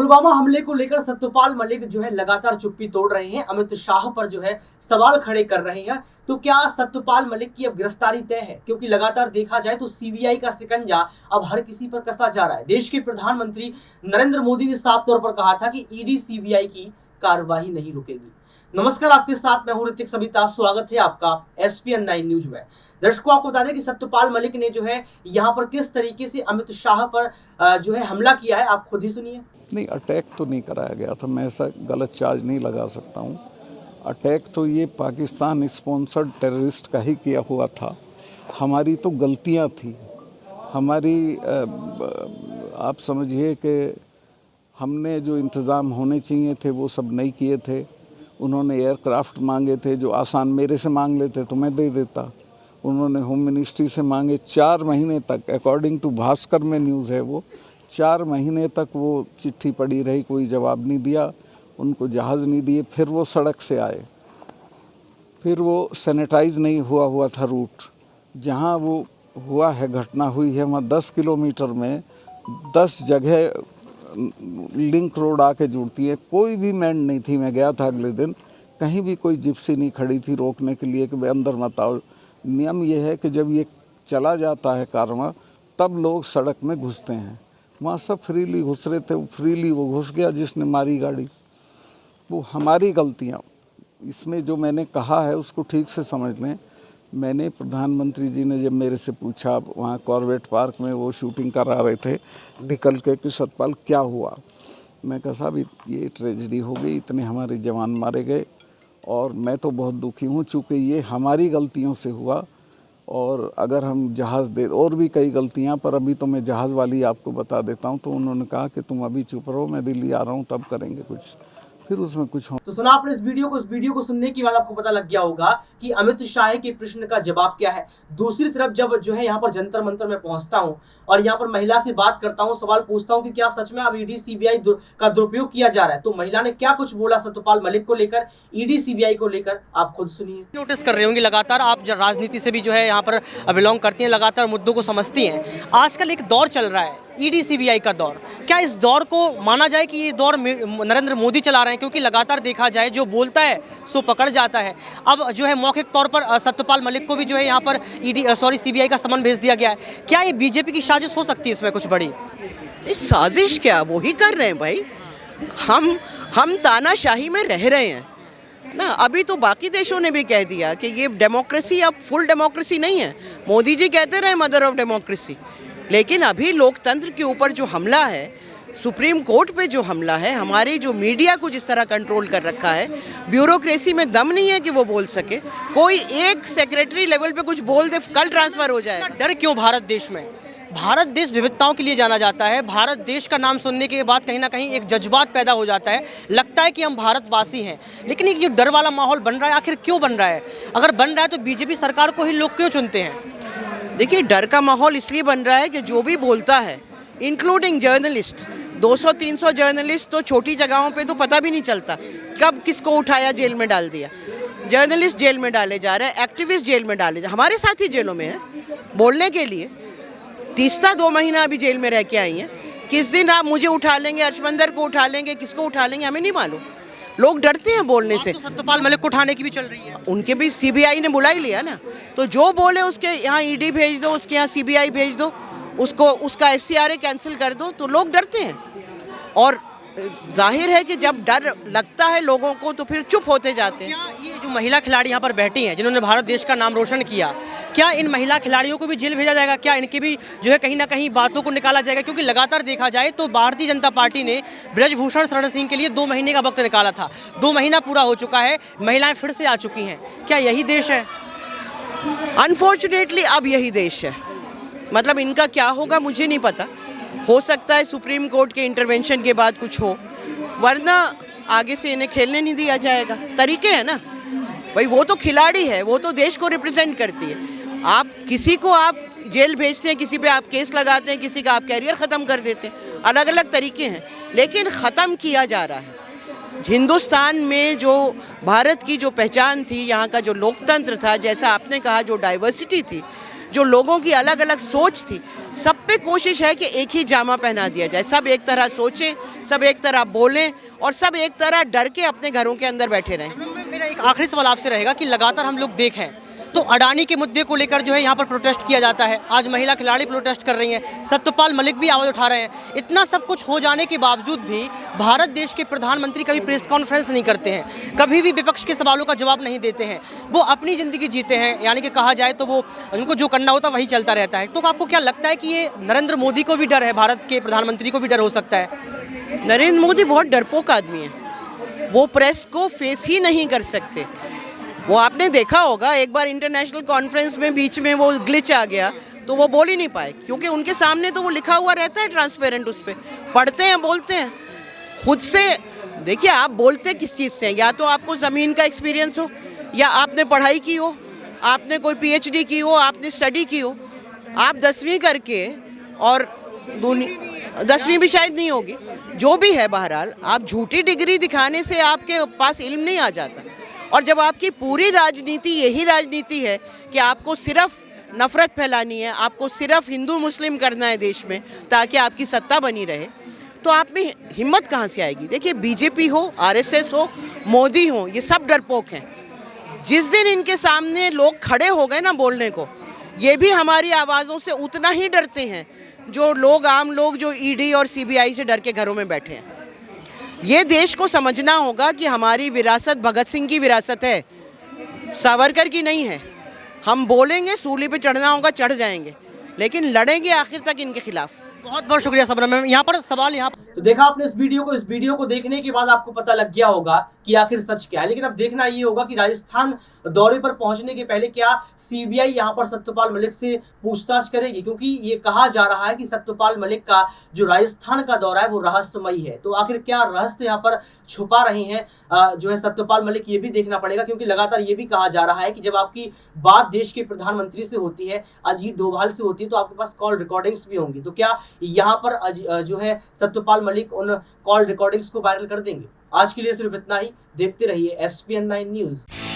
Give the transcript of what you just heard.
पुलवामा हमले को लेकर सत्यपाल मलिक जो है लगातार चुप्पी तोड़ रहे हैं, अमित शाह पर जो है सवाल खड़े कर रहे हैं। तो क्या सत्यपाल मलिक की अब गिरफ्तारी तय है? क्योंकि लगातार देखा जाए तो सीबीआई का शिकंजा अब हर किसी पर कसा जा रहा है। देश के प्रधानमंत्री नरेंद्र मोदी ने साफ तौर पर कहा था कि ईडी सीबीआई की कार्रवाई नहीं रुकेगी। नमस्कार, आपके साथ मैं हूं ऋतिक सविता। स्वागत है आपका SPN 9 न्यूज में। दर्शकों, आपको बता दें कि सत्यपाल मलिक ने जो है यहाँ पर किस तरीके से अमित शाह पर जो है हमला किया है, आप खुद ही सुनिए। नहीं, अटैक तो नहीं कराया गया था, मैं ऐसा गलत चार्ज नहीं लगा सकता हूँ। अटैक तो ये पाकिस्तान स्पॉन्सर्ड टेररिस्ट का ही किया हुआ था। हमारी तो गलतियाँ थी, हमारी आप समझिए कि हमने जो इंतज़ाम होने चाहिए थे वो सब नहीं किए थे। उन्होंने एयरक्राफ्ट मांगे थे जो आसान मेरे से मांग लेते तो मैं दे देता। उन्होंने होम मिनिस्ट्री से मांगे 4 महीने तक, अकॉर्डिंग टू भास्कर में न्यूज़ है, वो 4 महीने तक वो चिट्ठी पड़ी रही, कोई जवाब नहीं दिया, उनको जहाज़ नहीं दिए। फिर वो सड़क से आए, फिर वो सैनिटाइज नहीं हुआ था रूट। जहाँ वो हुआ है, घटना हुई है, वहाँ 10 किलोमीटर में 10 जगह लिंक रोड आके जुड़ती है। कोई भी मैन नहीं थी, मैं गया था अगले दिन, कहीं भी कोई जिप्सी नहीं खड़ी थी रोकने के लिए कि भाई अंदर मत आओ। नियम ये है कि जब ये चला जाता है कारवां तब लोग सड़क में घुसते हैं। वहाँ सब फ्रीली घुस रहे थे, फ्रीली वो घुस गया जिसने मारी गाड़ी। वो हमारी गलतियाँ, इसमें जो मैंने कहा है उसको ठीक से समझ लें। मैंने प्रधानमंत्री जी ने जब मेरे से पूछा, वहाँ कॉर्बेट पार्क में वो शूटिंग करा रहे थे निकल के, कि सतपाल क्या हुआ, मैं कहा साहब ये ट्रेजेडी हो गई, इतने हमारे जवान मारे गए और मैं तो बहुत दुखी हूँ चूँकि ये हमारी गलतियों से हुआ। और अगर हम जहाज़ दे, और भी कई गलतियाँ, पर अभी तो मैं जहाज़ वाली आपको बता देता हूँ। तो उन्होंने कहा कि तुम अभी चुप रहो, मैं दिल्ली आ रहा हूँ तब करेंगे कुछ, फिर उसमें कुछ हो। तो सुना आपने इस वीडियो को। इस वीडियो को सुनने के बाद आपको पता लग गया होगा कि अमित शाह के प्रश्न का जवाब क्या है। दूसरी तरफ जब जो है यहाँ पर जंतर मंतर में पहुंचता हूँ और यहाँ पर महिला से बात करता हूँ, सवाल पूछता हूँ कि क्या सच में अब ईडी सीबीआई का दुरुपयोग किया जा रहा है, तो महिला ने क्या कुछ बोला सत्यपाल मलिक को लेकर, ईडी सीबीआई को लेकर, आप खुद सुनिए। नोटिस कर रहे होंगे लगातार, आप राजनीति से भी जो है यहाँ पर बिलोंग करती हैं, लगातार मुद्दों को समझती हैं। आजकल एक दौर चल रहा है ईडी सीबीआई का दौर। क्या इस दौर को माना जाए कि ये दौर नरेंद्र मोदी चला रहे हैं? क्योंकि लगातार देखा जाए जो बोलता है सो पकड़ जाता है। अब जो है मौखिक तौर पर सत्यपाल मलिक को भी जो है यहाँ पर सीबीआई का समन भेज दिया गया है। क्या ये बीजेपी की साजिश हो सकती है इसमें कुछ बड़ी? इस साजिश क्या, वो ही कर रहे हैं भाई। हम तानाशाही में रह रहे हैं ना। अभी तो बाकी देशों ने भी कह दिया कि ये डेमोक्रेसी अब फुल डेमोक्रेसी नहीं है। मोदी जी कहते रहे मदर ऑफ डेमोक्रेसी, लेकिन अभी लोकतंत्र के ऊपर जो हमला है, सुप्रीम कोर्ट पे जो हमला है, हमारी जो मीडिया को जिस तरह कंट्रोल कर रखा है, ब्यूरोक्रेसी में दम नहीं है कि वो बोल सके। कोई एक सेक्रेटरी लेवल पे कुछ बोल दे, कल ट्रांसफर हो जाए। डर क्यों भारत देश में? भारत देश विविधताओं के लिए जाना जाता है। भारत देश का नाम सुनने के बाद कहीं ना कहीं एक जज्बात पैदा हो जाता है, लगता है कि हम भारतवासी हैं। लेकिन ये जो डर वाला माहौल बन रहा है, आखिर क्यों बन रहा है? अगर बन रहा है तो बीजेपी सरकार को ही लोग क्यों चुनते हैं? देखिए, डर का माहौल इसलिए बन रहा है कि जो भी बोलता है, इंक्लूडिंग जर्नलिस्ट, 200-300 जर्नलिस्ट तो छोटी जगहों पे तो पता भी नहीं चलता कब किसको उठाया जेल में डाल दिया। जर्नलिस्ट जेल में डाले जा रहे हैं, एक्टिविस्ट जेल में डाले जा, हमारे साथ ही जेलों में हैं बोलने के लिए। तीस्ता 2 महीना अभी जेल में रह के आई हैं। किस दिन आप मुझे उठा लेंगे, अर्शमंदर को उठा लेंगे, किसको उठा लेंगे, हमें नहीं मालूम। लोग डरते हैं बोलने से। तो सत्यपाल मलिक को उठाने की भी चल रही है। उनके भी सीबीआई ने बुला ही लिया ना, तो जो बोले उसके यहाँ ईडी भेज दो, उसके यहाँ सीबीआई भेज दो, उसको उसका FCRA कैंसिल कर दो। तो लोग डरते हैं और जाहिर है कि जब डर लगता है लोगों को तो फिर चुप होते जाते हैं। क्या ये जो महिला खिलाड़ी यहाँ पर बैठी हैं, जिन्होंने भारत देश का नाम रोशन किया, क्या इन महिला खिलाड़ियों को भी जेल भेजा जाएगा? क्या इनके भी जो है कहीं ना कहीं बातों को निकाला जाएगा? क्योंकि लगातार देखा जाए तो भारतीय जनता पार्टी ने ब्रजभूषण शरण सिंह के लिए 2 महीने का वक्त निकाला था। 2 महीना पूरा हो चुका है, महिलाएं फिर से आ चुकी हैं। क्या यही देश है? अनफॉर्चुनेटली अब यही देश है। मतलब इनका क्या होगा मुझे नहीं पता। हो सकता है सुप्रीम कोर्ट के इंटरवेंशन के बाद कुछ हो, वरना आगे से इन्हें खेलने नहीं दिया जाएगा। तरीके हैं ना भाई, वो तो खिलाड़ी है, वो तो देश को रिप्रेजेंट करती है। आप किसी को आप जेल भेजते हैं, किसी पे आप केस लगाते हैं, किसी का आप कैरियर ख़त्म कर देते हैं। अलग अलग तरीके हैं, लेकिन ख़त्म किया जा रहा है। हिंदुस्तान में जो भारत की जो पहचान थी, यहाँ का जो लोकतंत्र था, जैसा आपने कहा जो डाइवर्सिटी थी, जो लोगों की अलग अलग सोच थी, सब पे कोशिश है कि एक ही जामा पहना दिया जाए, सब एक तरह सोचें, सब एक तरह बोलें और सब एक तरह डर के अपने घरों के अंदर बैठे रहें। मेरा एक आखिरी सवाल आपसे रहेगा कि लगातार हम लोग देखें तो अडानी के मुद्दे को लेकर जो है यहाँ पर प्रोटेस्ट किया जाता है। आज महिला खिलाड़ी प्रोटेस्ट कर रही हैं, सत्यपाल मलिक भी आवाज़ उठा रहे हैं। इतना सब कुछ हो जाने के बावजूद भी भारत देश के प्रधानमंत्री कभी प्रेस कॉन्फ्रेंस नहीं करते हैं, कभी भी विपक्ष के सवालों का जवाब नहीं देते हैं। वो अपनी ज़िंदगी जीते हैं, यानी कि कहा जाए तो वो उनको जो करना होता है वही चलता रहता है। तो आपको क्या लगता है कि ये नरेंद्र मोदी को भी डर है, भारत के प्रधानमंत्री को भी डर हो सकता है? नरेंद्र मोदी बहुत डरपोक आदमी है, वो प्रेस को फेस ही नहीं कर सकते। वो आपने देखा होगा एक बार इंटरनेशनल कॉन्फ्रेंस में बीच में वो ग्लिच आ गया तो वो बोल ही नहीं पाए, क्योंकि उनके सामने तो वो लिखा हुआ रहता है ट्रांसपेरेंट, उस पर पढ़ते हैं, बोलते हैं खुद से। देखिए आप बोलते किस चीज़ से, या तो आपको ज़मीन का एक्सपीरियंस हो, या आपने पढ़ाई की हो, आपने कोई PhD की हो, आपने स्टडी की हो। आप 10वीं करके, और 10वीं भी शायद नहीं होगी, जो भी है, बहरहाल आप झूठी डिग्री दिखाने से आपके पास इल्म नहीं आ जाता। और जब आपकी पूरी राजनीति यही राजनीति है कि आपको सिर्फ नफ़रत फैलानी है, आपको सिर्फ हिंदू मुस्लिम करना है देश में ताकि आपकी सत्ता बनी रहे, तो आप में हिम्मत कहाँ से आएगी? देखिए BJP हो, RSS हो, मोदी हो, ये सब डरपोक हैं। जिस दिन इनके सामने लोग खड़े हो गए ना बोलने को, ये भी हमारी आवाज़ों से उतना ही डरते हैं जो लोग, आम लोग जो ED और CBI से डर के घरों में बैठे हैं। ये देश को समझना होगा कि हमारी विरासत भगत सिंह की विरासत है, सावरकर की नहीं है। हम बोलेंगे, सूली पे चढ़ना होगा चढ़ जाएंगे, लेकिन लड़ेंगे आखिर तक इनके खिलाफ। बहुत बहुत शुक्रिया सबरम मैम। यहाँ पर सवाल तो देखा आपने इस वीडियो को देखने के बाद आपको पता लग गया होगा कि आखिर सच क्या है। लेकिन अब देखना ये होगा कि राजस्थान दौरे पर पहुंचने के पहले क्या CBI यहाँ पर सत्यपाल मलिक से पूछताछ करेगी, क्योंकि ये कहा जा रहा है कि सत्यपाल मलिक का जो राजस्थान का दौरा है वो रहस्यमयी है। तो आखिर क्या रहस्य यहाँ पर छुपा रहे हैं जो है सत्यपाल मलिक, ये भी देखना पड़ेगा। क्योंकि लगातार ये भी कहा जा रहा है कि जब आपकी बात देश के प्रधानमंत्री से होती है, अजीत डोभाल से होती है, तो आपके पास कॉल रिकॉर्डिंग्स भी होंगी। तो क्या यहाँ पर जो है सत्यपाल मलिक उन कॉल रिकॉर्डिंग्स को वायरल कर देंगे? आज के लिए सिर्फ इतना ही। देखते रहिए SPN9 न्यूज़।